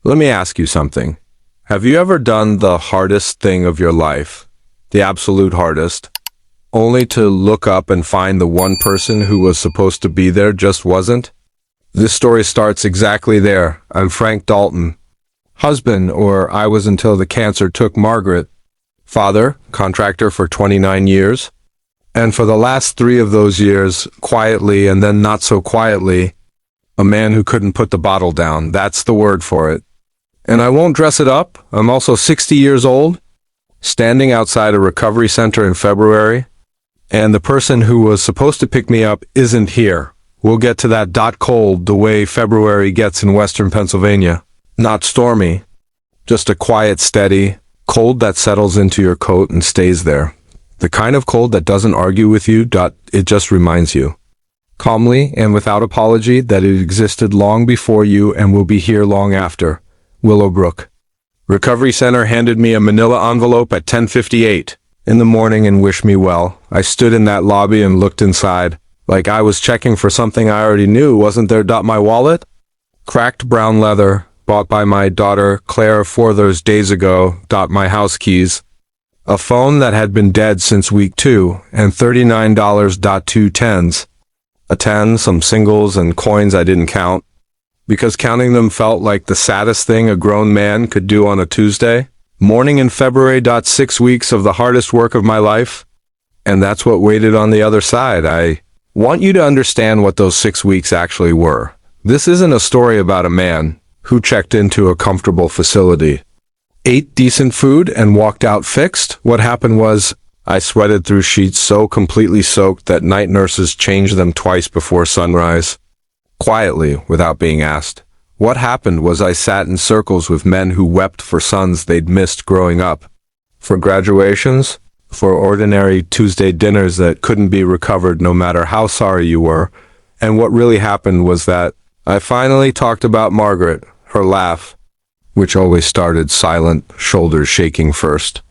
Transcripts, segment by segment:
Let me ask you something. Have you ever done the hardest thing of your life, the absolute hardest, only to look up and find the one person who was supposed to be there just wasn't? This story starts exactly there. I'm Frank Dalton. Husband, or I was until the cancer took Margaret. Father, contractor for 29 years. And for the last 3 of those years, quietly and then not so quietly, a man who couldn't put the bottle down. That's the word for it. And I won't dress it up. I'm also 60 years old, standing outside a recovery center in February, and the person who was supposed to pick me up isn't here. We'll get to that. Cold, the way February gets in western Pennsylvania. Not stormy, just a quiet, steady cold that settles into your coat and stays there. The kind of cold that doesn't argue with you. It just reminds you, calmly and without apology, that it existed long before you and will be here long after. Willowbrook. Recovery Center handed me a manila envelope at 10:58 in the morning and wished me well. I stood in that lobby and looked inside, like I was checking for something I already knew. Wasn't there? My wallet? Cracked brown leather, bought by my daughter Claire 4 days ago. My house keys. A phone that had been dead since week 2, and $39. 2 tens. A 10, some singles and coins I didn't count, because counting them felt like the saddest thing a grown man could do on a Tuesday morning in February. 6 weeks of the hardest work of my life, and that's what waited on the other side. I want you to understand what those 6 weeks actually were. This isn't a story about a man who checked into a comfortable facility, ate decent food, and walked out fixed. What happened was, I sweated through sheets so completely soaked that night nurses changed them twice before sunrise. Quietly, without being asked. What happened was I sat in circles with men who wept for sons they'd missed growing up, for graduations, for ordinary Tuesday dinners that couldn't be recovered no matter how sorry you were. And what really happened was that I finally talked about Margaret, her laugh, which always started silent, shoulders shaking first.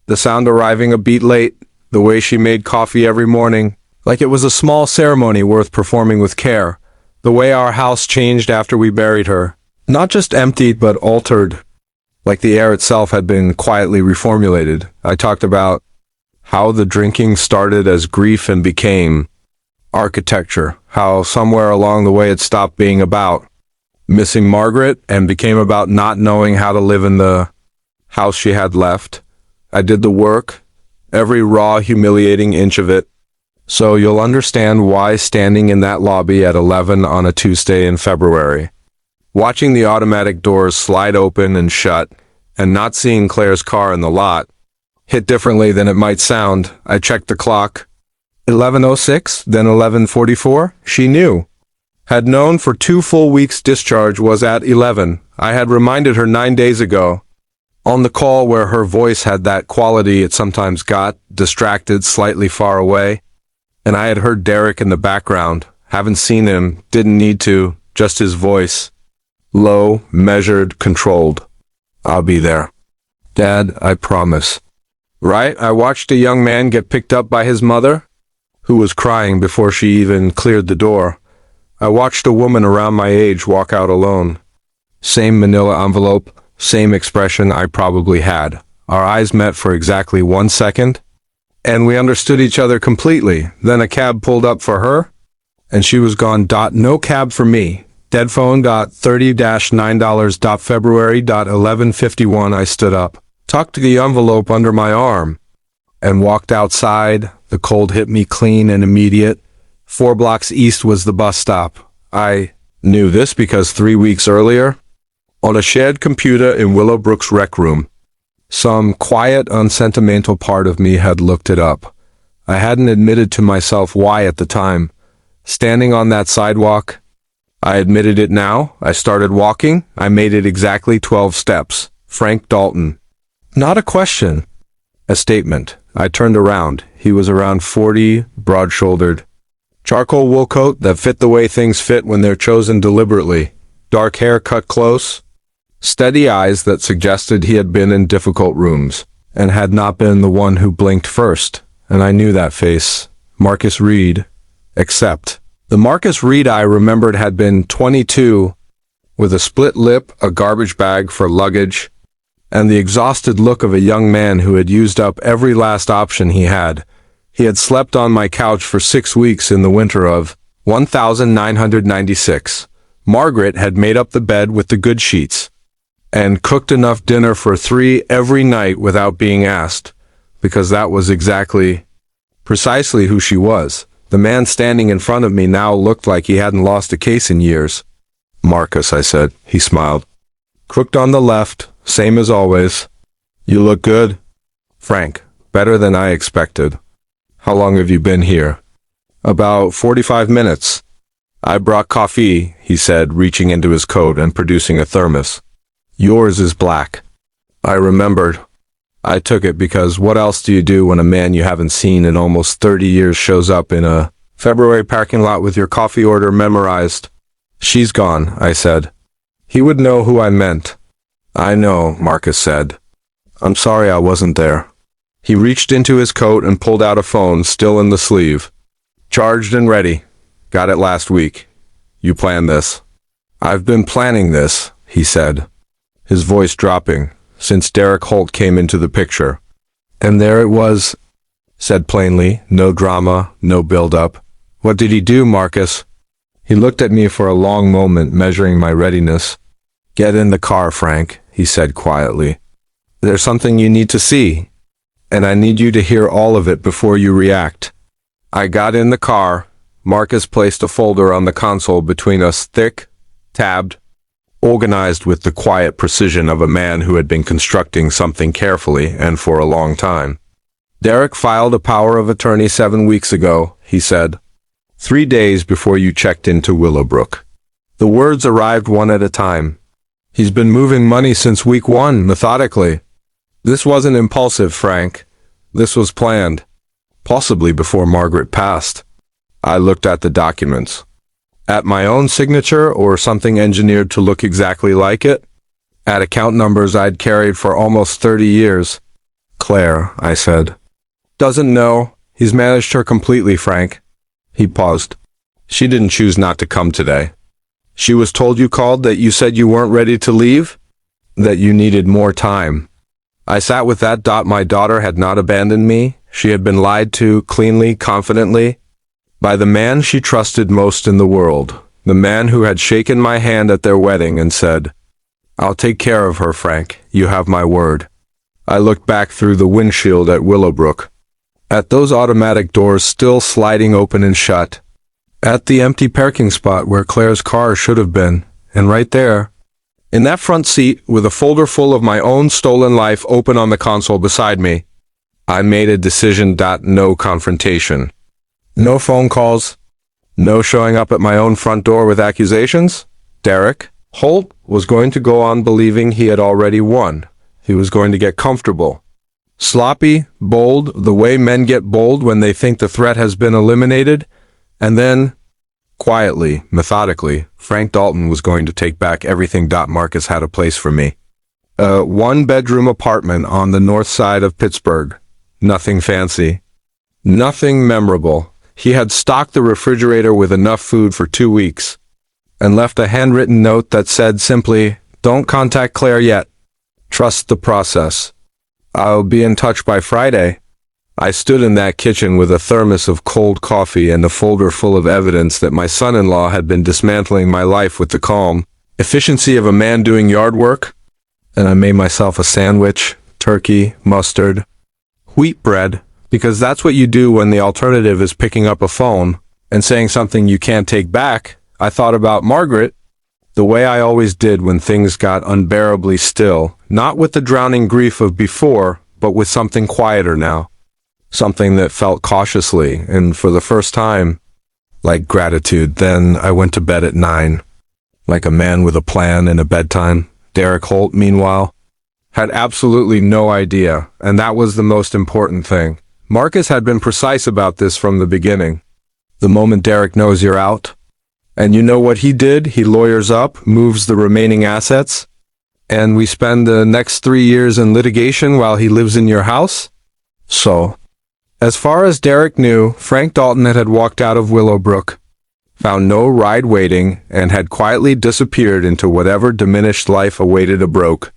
The sound arriving a beat late, the way she made coffee every morning, like it was a small ceremony worth performing with care. The way our house changed after we buried her, not just emptied but altered, like the air itself had been quietly reformulated. I talked about how the drinking started as grief and became architecture, how somewhere along the way it stopped being about missing Margaret and became about not knowing how to live in the house she had left. I did the work, every raw, humiliating inch of it. So you'll understand why standing in that lobby at 11 on a Tuesday in February, watching the automatic doors slide open and shut, and not seeing Claire's car in the lot, hit differently than it might sound. I checked the clock. 11:06, then 11:44. She knew. Had known for 2 full weeks. Discharge was at 11. I had reminded her 9 days ago, on the call where her voice had that quality it sometimes got, distracted, slightly far away. And I had heard Derek in the background. Haven't seen him, didn't need to, just his voice. Low, measured, controlled. I'll be there. Dad, I promise. Right? I watched a young man get picked up by his mother, who was crying before she even cleared the door. I watched a woman around my age walk out alone. Same manila envelope, same expression I probably had. Our eyes met for exactly 1 second, and we understood each other completely. Then a cab pulled up for her, and she was gone. No cab for me. Dead phone. $30-9. February. 11:51. I stood up, tucked the envelope under my arm, and walked outside. The cold hit me clean and immediate. 4 blocks east was the bus stop. I knew this because 3 weeks earlier, on a shared computer in Willowbrook's rec room, some quiet, unsentimental part of me had looked it up. I hadn't admitted to myself why at the time. Standing on that sidewalk, I admitted it now. I started walking. I made it exactly 12 steps. Frank Dalton. Not a question, a statement. I turned around. He was around 40, broad-shouldered. Charcoal wool coat that fit the way things fit when they're chosen deliberately. Dark hair cut close. Steady eyes that suggested he had been in difficult rooms, and had not been the one who blinked first. And I knew that face. Marcus Reed. Except the Marcus Reed I remembered had been 22 with a split lip, a garbage bag for luggage, and the exhausted look of a young man who had used up every last option he had. He had slept on my couch for 6 weeks in the winter of 1996. Margaret had made up the bed with the good sheets, and cooked enough dinner for 3 every night without being asked, because that was precisely who she was. The man standing in front of me now looked like he hadn't lost a case in years. "Marcus," I said. He smiled. "Crooked on the left, same as always. You look good." "Frank, better than I expected. How long have you been here?" "About 45 minutes. I brought coffee," he said, reaching into his coat and producing a thermos. "Yours is black." I remembered. I took it because what else do you do when a man you haven't seen in almost 30 years shows up in a February parking lot with your coffee order memorized? "She's gone," I said. He would know who I meant. "I know," Marcus said. "I'm sorry I wasn't there." He reached into his coat and pulled out a phone still in the sleeve. "Charged and ready. Got it last week. You planned this." "I've been planning this," he said, his voice dropping, since Derek Holt came into the picture. "And there it was," said plainly, no drama, no build-up. "What did he do, Marcus?" He looked at me for a long moment, measuring my readiness. "Get in the car, Frank," he said quietly. "There's something you need to see, and I need you to hear all of it before you react." I got in the car. Marcus placed a folder on the console between us, thick, tabbed, organized with the quiet precision of a man who had been constructing something carefully and for a long time. "Derek filed a power of attorney 7 weeks ago," he said. 3 days before you checked into Willowbrook." The words arrived one at a time. "He's been moving money since week 1, methodically. This wasn't impulsive, Frank. This was planned. Possibly before Margaret passed." I looked at the documents. At my own signature or something engineered to look exactly like it? At account numbers I'd carried for almost 30 years. "Claire," I said. "Doesn't know. He's managed her completely, Frank." He paused. "She didn't choose not to come today. She was told you called, that you said you weren't ready to leave? That you needed more time." I sat with that. My daughter had not abandoned me. She had been lied to, cleanly, confidently, by the man she trusted most in the world, the man who had shaken my hand at their wedding and said, "I'll take care of her, Frank. You have my word." I looked back through the windshield at Willowbrook, at those automatic doors still sliding open and shut, at the empty parking spot where Claire's car should have been, and right there, in that front seat, with a folder full of my own stolen life open on the console beside me, I made a decision. No confrontation. No phone calls. No showing up at my own front door with accusations. Derek Holt was going to go on believing he had already won. He was going to get comfortable. Sloppy, bold, the way men get bold when they think the threat has been eliminated. And then, quietly, methodically, Frank Dalton was going to take back everything. Marcus had a place for me. A 1-bedroom apartment on the north side of Pittsburgh. Nothing fancy. Nothing memorable. He had stocked the refrigerator with enough food for 2 weeks, and left a handwritten note that said simply, "Don't contact Claire yet. Trust the process. I'll be in touch by Friday." I stood in that kitchen with a thermos of cold coffee and a folder full of evidence that my son-in-law had been dismantling my life with the calm efficiency of a man doing yard work, and I made myself a sandwich, turkey, mustard, wheat bread, because that's what you do when the alternative is picking up a phone and saying something you can't take back. I thought about Margaret, the way I always did when things got unbearably still, not with the drowning grief of before, but with something quieter now. Something that felt cautiously, and for the first time, like gratitude. Then I went to bed at 9, like a man with a plan and a bedtime. Derek Holt, meanwhile, had absolutely no idea, and that was the most important thing. Marcus had been precise about this from the beginning. The moment Derek knows you're out, and you know what he did, he lawyers up, moves the remaining assets, and we spend the next 3 years in litigation while he lives in your house? So, as far as Derek knew, Frank Dalton had walked out of Willowbrook. found no ride waiting, and had quietly disappeared into whatever diminished life awaited a broke,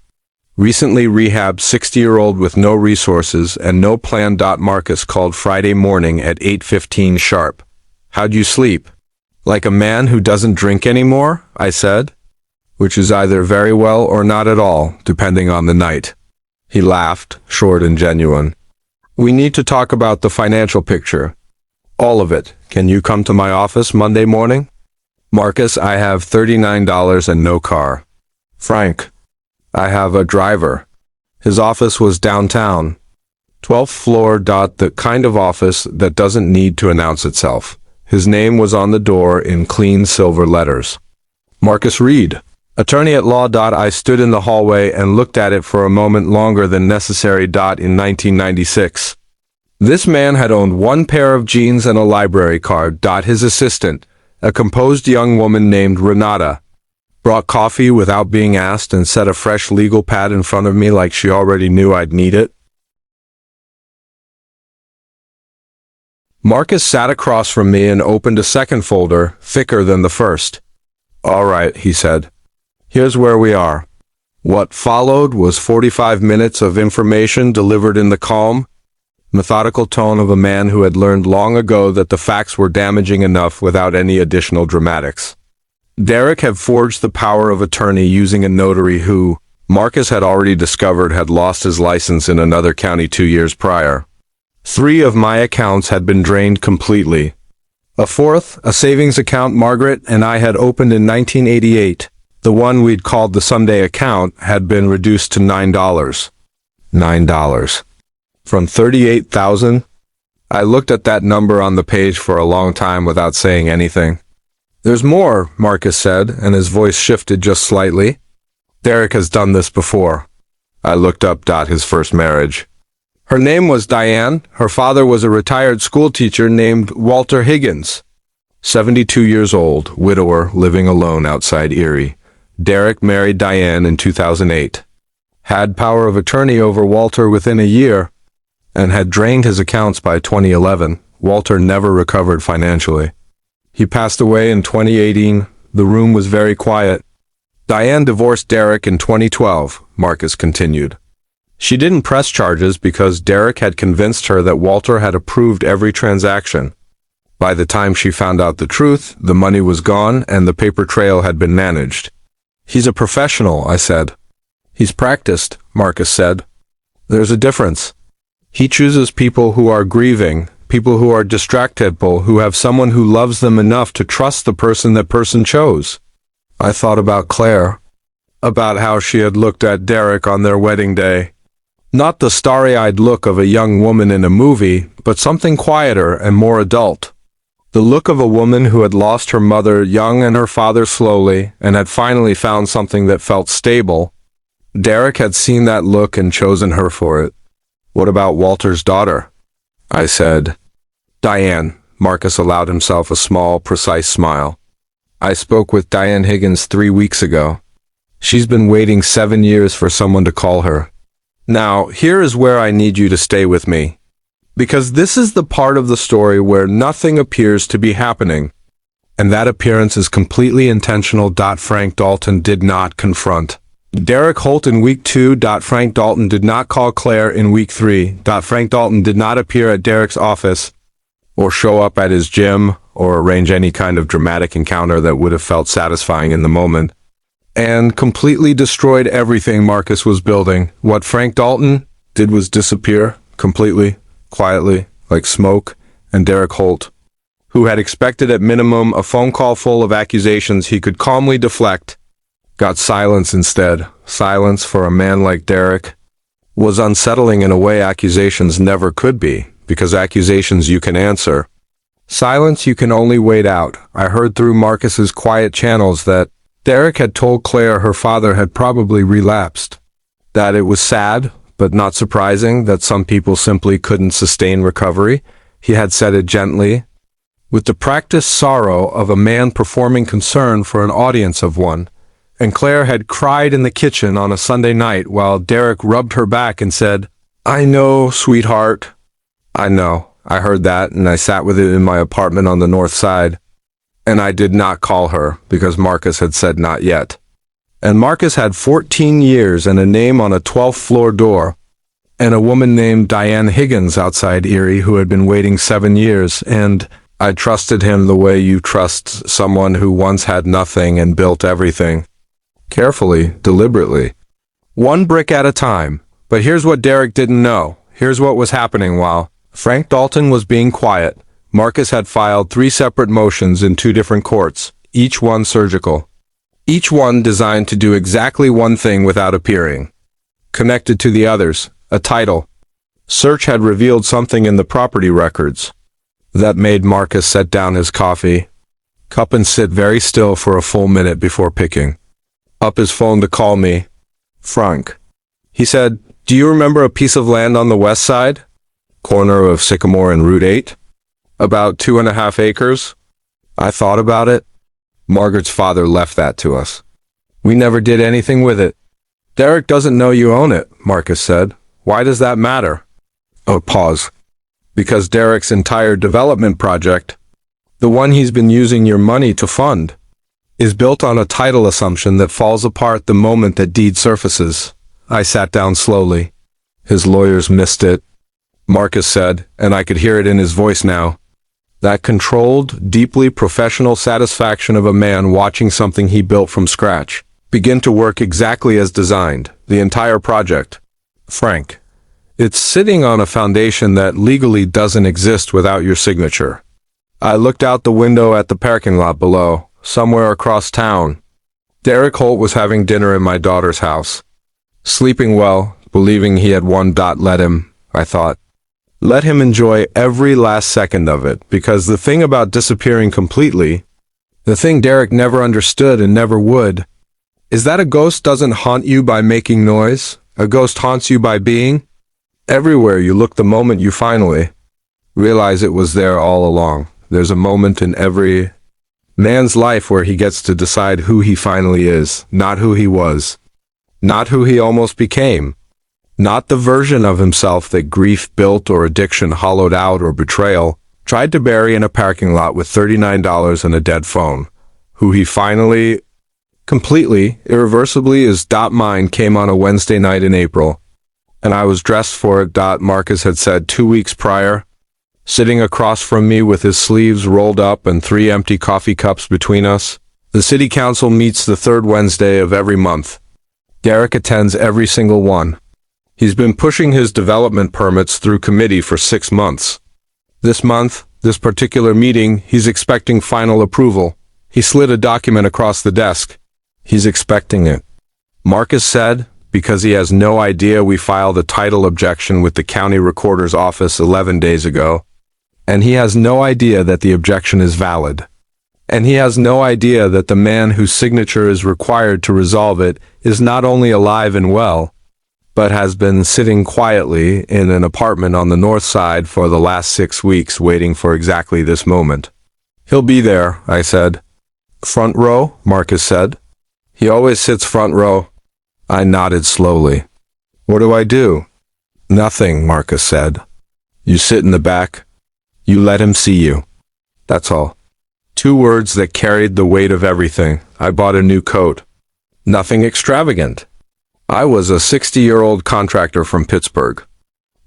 recently rehabbed 60-year-old with no resources and no plan. Marcus called Friday morning at 8:15 sharp. "How'd you sleep?" "Like a man who doesn't drink anymore," I said, which is either very well or not at all, depending on the night. He laughed, short and genuine. "We need to talk about the financial picture. All of it. Can you come to my office Monday morning?" "Marcus, I have $39 and no car." "Frank, I have a driver." His office was downtown. 12th floor. The kind of office that doesn't need to announce itself. His name was on the door in clean silver letters. Marcus Reed, attorney at law. I stood in the hallway and looked at it for a moment longer than necessary. In 1996. This man had owned one pair of jeans and a library card. His assistant, a composed young woman named Renata, brought coffee without being asked and set a fresh legal pad in front of me like she already knew I'd need it. Marcus sat across from me and opened a second folder, thicker than the first. "All right," he said. "Here's where we are." What followed was 45 minutes of information delivered in the calm, methodical tone of a man who had learned long ago that the facts were damaging enough without any additional dramatics. Derek had forged the power of attorney using a notary who, Marcus had already discovered, had lost his license in another county 2 years prior. 3 of my accounts had been drained completely. A fourth, a savings account Margaret and I had opened in 1988, the one we'd called the Sunday account, had been reduced to $9. $9. From 38,000? I looked at that number on the page for a long time without saying anything. "There's more," Marcus said, and his voice shifted just slightly. "Derek has done this before." I looked up. His first marriage. Her name was Diane. Her father was a retired schoolteacher named Walter Higgins. 72 years old, widower, living alone outside Erie. Derek married Diane in 2008. Had power of attorney over Walter within a year, and had drained his accounts by 2011. Walter never recovered financially. He passed away in 2018. The room was very quiet. Diane divorced Derek in 2012, Marcus continued. She didn't press charges because Derek had convinced her that Walter had approved every transaction. By the time she found out the truth, the money was gone and the paper trail had been managed. "He's a professional," I said. "He's practiced," Marcus said. "There's a difference. He chooses people who are grieving, people who are distractible, who have someone who loves them enough to trust the person that person chose." I thought about Claire, about how she had looked at Derek on their wedding day. Not the starry-eyed look of a young woman in a movie, but something quieter and more adult. The look of a woman who had lost her mother young and her father slowly, and had finally found something that felt stable. Derek had seen that look and chosen her for it. "What about Walter's daughter?" I said. "Diane." Marcus allowed himself a small, precise smile. "I spoke with Diane Higgins 3 weeks ago. She's been waiting 7 years for someone to call her. Now, here is where I need you to stay with me, because this is the part of the story where nothing appears to be happening, and that appearance is completely intentional. Frank Dalton did not confront Derek Holt in week 2. Frank Dalton did not call Claire in week 3. Frank Dalton did not appear at Derek's office, or show up at his gym, or arrange any kind of dramatic encounter that would have felt satisfying in the moment, and completely destroyed everything Marcus was building. What Frank Dalton did was disappear, completely, quietly, like smoke, and Derek Holt, who had expected at minimum a phone call full of accusations he could calmly deflect, got silence instead. Silence for a man like Derek was unsettling in a way accusations never could be, because accusations you can answer. Silence you can only wait out. I heard through Marcus's quiet channels that Derek had told Claire her father had probably relapsed, that it was sad, but not surprising, that some people simply couldn't sustain recovery. He had said it gently, with the practiced sorrow of a man performing concern for an audience of one. And Claire had cried in the kitchen on a Sunday night while Derek rubbed her back and said, "I know, sweetheart." I know. I heard that, and I sat with it in my apartment on the north side. And I did not call her because Marcus had said not yet. And Marcus had 14 years and a name on a 12th floor door, and a woman named Diane Higgins outside Erie who had been waiting 7 years, and I trusted him the way you trust someone who once had nothing and built everything. Carefully, deliberately. One brick at a time. But here's what Derek didn't know. Here's what was happening while Frank Dalton was being quiet. Marcus had filed 3 separate motions in 2 different courts, each one surgical. Each one designed to do exactly one thing without appearing. Connected to the others, a title. Search had revealed something in the property records that made Marcus set down his coffee cup and sit very still for a full minute before picking up his phone to call me. Frank. He said, "Do you remember a piece of land on the west side? Corner of Sycamore and Route 8? About 2.5 acres? I thought about it. Margaret's father left that to us. We never did anything with it." "Derek doesn't know you own it," Marcus said. "Why does that matter?" Oh, pause. "Because Derek's entire development project, the one he's been using your money to fund, is built on a title assumption that falls apart the moment that deed surfaces." I sat down slowly. "His lawyers missed it," Marcus said, and I could hear it in his voice now. That controlled, deeply professional satisfaction of a man watching something he built from scratch begin to work exactly as designed, the entire project. "Frank, it's sitting on a foundation that legally doesn't exist without your signature." I looked out the window at the parking lot below, somewhere across town. Derek Holt was having dinner in my daughter's house. Sleeping well, believing he had won. Let him, I thought. Let him enjoy every last second of it, because the thing about disappearing completely, the thing Derek never understood and never would, is that a ghost doesn't haunt you by making noise. A ghost haunts you by being. Everywhere you look the moment you finally realize it was there all along. There's a moment in every man's life where he gets to decide who he finally is, not who he was, not who he almost became. Not the version of himself that grief built or addiction hollowed out or betrayal tried to bury in a parking lot with $39 and a dead phone. Who he finally, completely, irreversibly is. Mine came on a Wednesday night in April, and I was dressed for it. Marcus had said 2 weeks prior, sitting across from me with his sleeves rolled up and 3 empty coffee cups between us. The city council meets the 3rd Wednesday of every month. Derek attends every single one. He's been pushing his development permits through committee for 6 months. This month, this particular meeting, he's expecting final approval. He slid a document across the desk. He's expecting it. Marcus said, because he has no idea we filed a title objection with the county recorder's office 11 days ago. And he has no idea that the objection is valid. And he has no idea that the man whose signature is required to resolve it is not only alive and well, but has been sitting quietly in an apartment on the north side for the last 6 weeks waiting for exactly this moment. "He'll be there," I said. "Front row?" Marcus said. "He always sits front row." I nodded slowly. "What do I do?" "Nothing," Marcus said. "You sit in the back. You let him see you. That's all." 2 words that carried the weight of everything. I bought a new coat. Nothing extravagant. I was a 60-year-old contractor from Pittsburgh.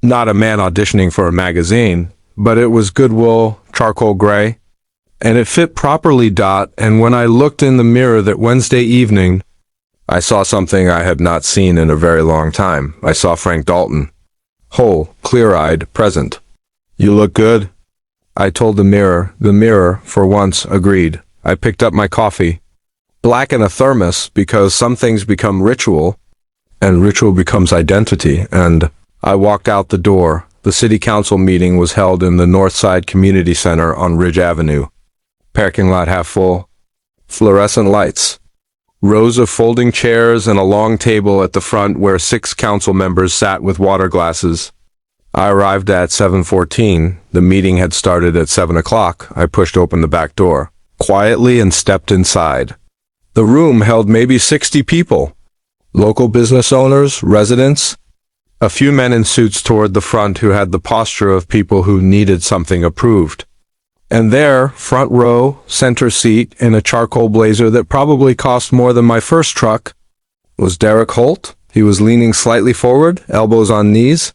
Not a man auditioning for a magazine, but it was good wool, charcoal gray, and it fit properly. And when I looked in the mirror that Wednesday evening, I saw something I had not seen in a very long time. I saw Frank Dalton, whole, clear-eyed, present. "You look good," I told the mirror. The mirror, for once, agreed. I picked up my coffee, black in a thermos, because some things become ritual, and ritual becomes identity, and I walked out the door. The city council meeting was held in the Northside Community Center on Ridge Avenue. Parking lot half full. Fluorescent lights. Rows of folding chairs and a long table at the front where 6 council members sat with water glasses. I arrived at 7:14. The meeting had started at 7 o'clock. I pushed open the back door quietly and stepped inside. The room held maybe 60 people. Local business owners, residents, a few men in suits toward the front who had the posture of people who needed something approved. And there, front row, center seat, in a charcoal blazer that probably cost more than my first truck, was Derek Holt. He was leaning slightly forward, elbows on knees,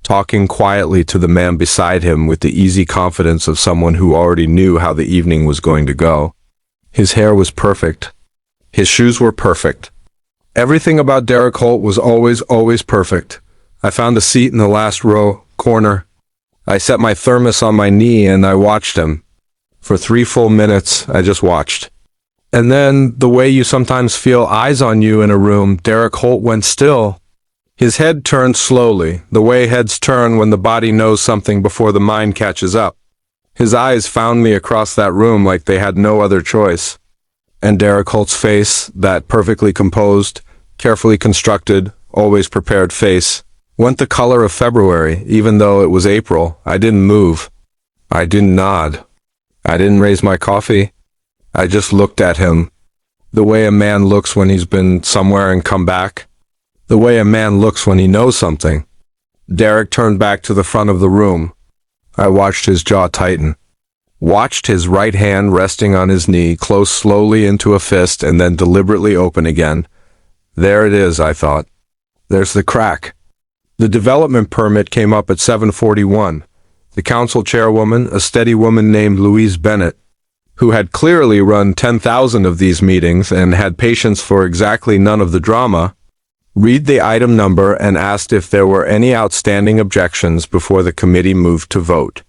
talking quietly to the man beside him with the easy confidence of someone who already knew how the evening was going to go. His hair was perfect. His shoes were perfect. Everything about Derek Holt was always perfect. I found a seat in the last row, corner. I set my thermos on my knee and I watched him. For 3 full minutes, I just watched. And then, the way you sometimes feel eyes on you in a room, Derek Holt went still. His head turned slowly, the way heads turn when the body knows something before the mind catches up. His eyes found me across that room like they had no other choice. And Derek Holt's face, that perfectly composed, carefully constructed, always prepared face, went the color of February. Even though it was April, I didn't move. I didn't nod. I didn't raise my coffee. I just looked at him. The way a man looks when he's been somewhere and come back. The way a man looks when he knows something. Derek turned back to the front of the room. I watched his jaw tighten. Watched his right hand resting on his knee, close slowly into a fist and then deliberately open again. There it is, I thought. There's the crack. The development permit came up at 7:41. The council chairwoman, a steady woman named Louise Bennett, who had clearly run 10,000 of these meetings and had patience for exactly none of the drama, read the item number and asked if there were any outstanding objections before the committee moved to vote.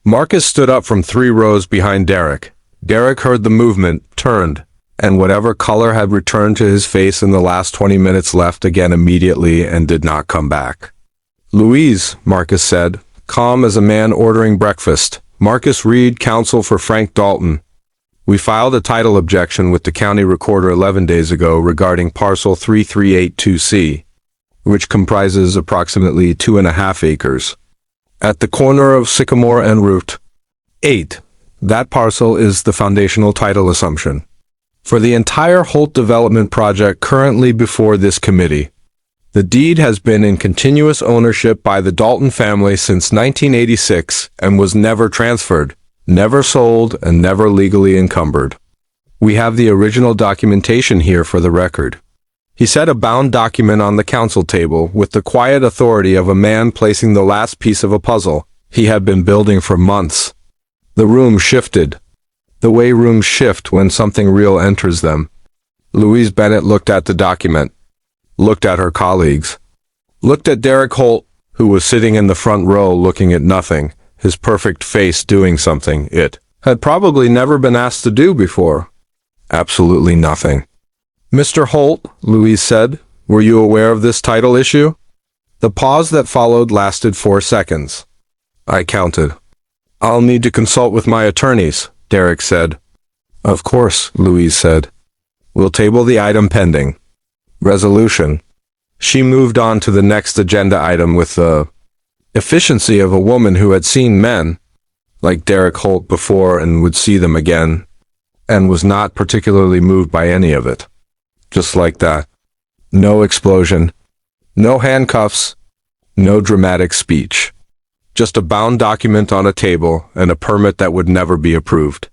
Marcus stood up from 3 rows behind Derek. Derek heard the movement, turned, and whatever color had returned to his face in the last 20 minutes left again immediately and did not come back. "Louise," Marcus said, calm as a man ordering breakfast. "Marcus Reed, counsel for Frank Dalton. We filed a title objection with the county recorder 11 days ago regarding parcel 3382C, which comprises approximately 2.5 acres. At the corner of Sycamore and Route 8. That parcel is the foundational title assumption for the entire Holt development project currently before this committee. The deed has been in continuous ownership by the Dalton family since 1986 and was never transferred, never sold, and never legally encumbered. We have the original documentation here for the record." He set a bound document on the council table with the quiet authority of a man placing the last piece of a puzzle he had been building for months. The room shifted, the way rooms shift when something real enters them. Louise Bennett looked at the document, looked at her colleagues, looked at Derek Holt, who was sitting in the front row looking at nothing, his perfect face doing something it had probably never been asked to do before. Absolutely nothing. "Mr. Holt," Louise said, "were you aware of this title issue?" The pause that followed lasted 4 seconds. I counted. "I'll need to consult with my attorneys," Derek said. "Of course," Louise said. "We'll table the item pending resolution." She moved on to the next agenda item with the efficiency of a woman who had seen men like Derek Holt before and would see them again, and was not particularly moved by any of it. Just like that. No explosion. No handcuffs. No dramatic speech. Just a bound document on a table and a permit that would never be approved.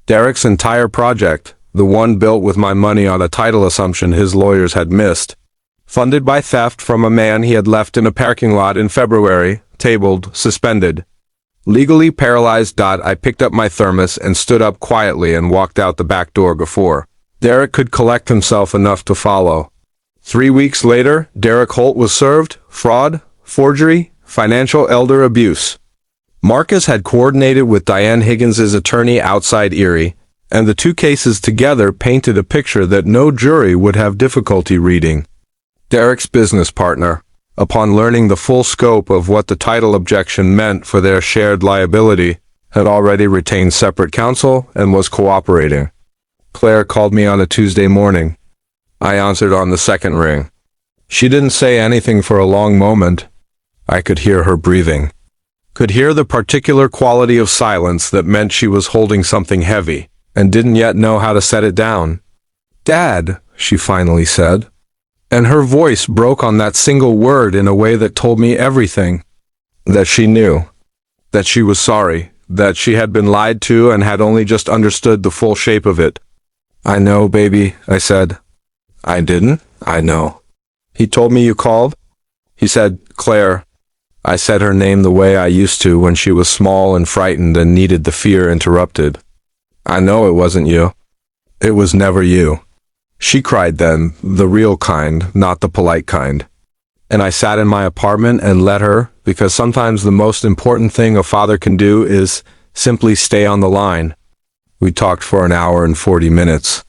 Derek's entire project, the one built with my money on a title assumption his lawyers had missed, funded by theft from a man he had left in a parking lot in February, tabled, suspended. Legally paralyzed. I picked up my thermos and stood up quietly and walked out the back door before Derek could collect himself enough to follow. 3 weeks later, Derek Holt was served, fraud, forgery, financial elder abuse. Marcus had coordinated with Diane Higgins's attorney outside Erie, and the 2 cases together painted a picture that no jury would have difficulty reading. Derek's business partner, upon learning the full scope of what the title objection meant for their shared liability, had already retained separate counsel and was cooperating. Claire called me on a Tuesday morning. I answered on the second ring. She didn't say anything for a long moment. I could hear her breathing. Could hear the particular quality of silence that meant she was holding something heavy, and didn't yet know how to set it down. "Dad," she finally said. And her voice broke on that single word in a way that told me everything. That she knew. That she was sorry. That she had been lied to and had only just understood the full shape of it. I know, baby, I said. I didn't? I know. He told me you called? He said, Claire. I said her name the way I used to when she was small and frightened and needed the fear interrupted. I know it wasn't you. It was never you. She cried then, the real kind, not the polite kind. And I sat in my apartment and let her, because sometimes the most important thing a father can do is simply stay on the line. We talked for an hour and 40 minutes.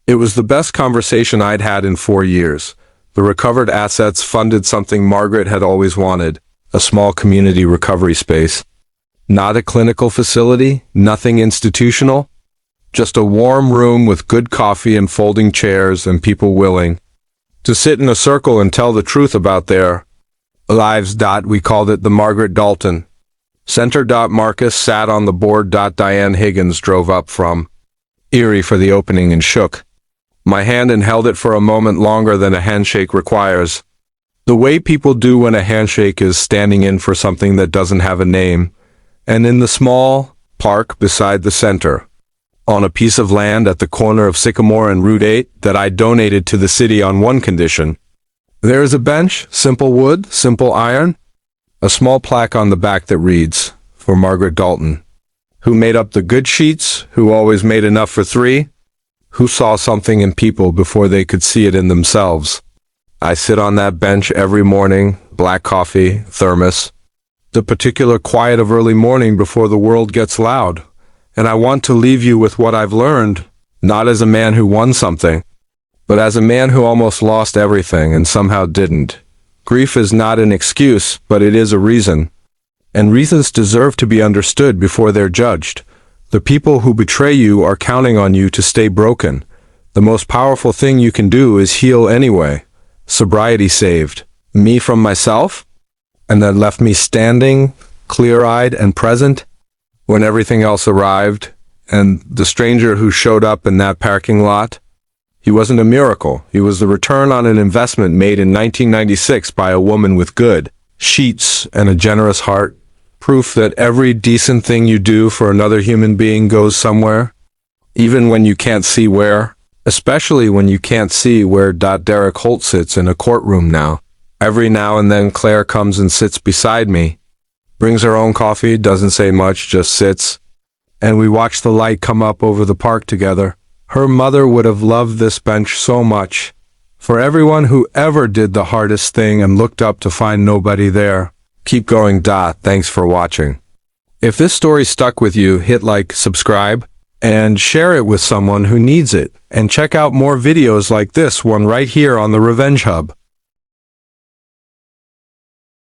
It was the best conversation I'd had in 4 years. The recovered assets funded something Margaret had always wanted, a small community recovery space. Not a clinical facility, nothing institutional, just a warm room with good coffee and folding chairs and people willing to sit in a circle and tell the truth about their lives. We called it the Margaret Dalton Center. Marcus sat on the board. Diane Higgins drove up from Erie for the opening and shook my hand and held it for a moment longer than a handshake requires. The way people do when a handshake is standing in for something that doesn't have a name. And in the small park beside the center, on a piece of land at the corner of Sycamore and Route 8 that I donated to the city on one condition. There is a bench, simple wood, simple iron, a small plaque on the back that reads, for Margaret Dalton, who made up the good sheets, who always made enough for 3, who saw something in people before they could see it in themselves. I sit on that bench every morning, black coffee, thermos, the particular quiet of early morning before the world gets loud. And I want to leave you with what I've learned, not as a man who won something, but as a man who almost lost everything and somehow didn't. Grief is not an excuse, but it is a reason. And reasons deserve to be understood before they're judged. The people who betray you are counting on you to stay broken. The most powerful thing you can do is heal anyway. Sobriety saved me from myself, and that left me standing, clear-eyed and present, when everything else arrived, and the stranger who showed up in that parking lot, he wasn't a miracle. He was the return on an investment made in 1996 by a woman with good sheets and a generous heart. Proof that every decent thing you do for another human being goes somewhere, even when you can't see where, especially when you can't see where Derek Holt sits in a courtroom now. Every now and then Claire comes and sits beside me, brings her own coffee, doesn't say much, just sits, and we watch the light come up over the park together. Her mother would have loved this bench so much. For everyone who ever did the hardest thing and looked up to find nobody there. Keep going. Thanks for watching. If this story stuck with you, hit like, subscribe, and share it with someone who needs it. And check out more videos like this one right here on the Revenge Hub.